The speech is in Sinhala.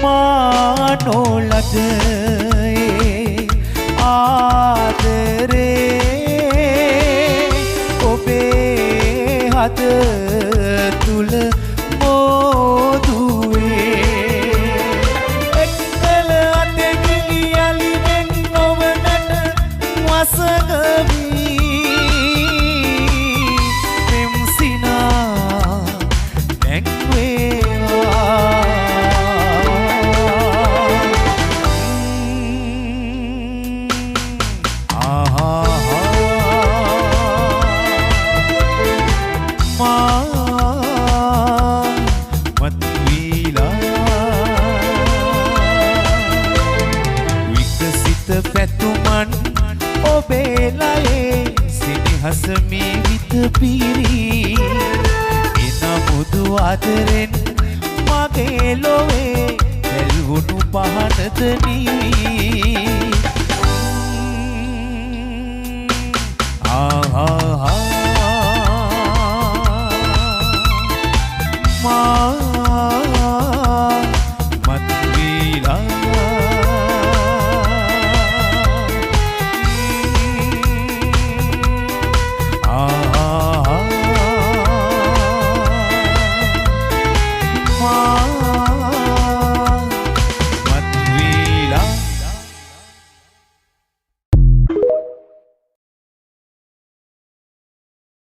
මානොලද ආදරේ ඔබේ හද තුල මෝදුවේ එක්කල අතගිලි යලිනෙන් නොවනට වසගවී මෙම්සිනා නැක්වේවා පැතුමන් ඔබේලයේ සිනහසමී විත පිරී එනමුදු අදරෙන් මගේ ලොවේ ඇල්වුණු පහනද නිය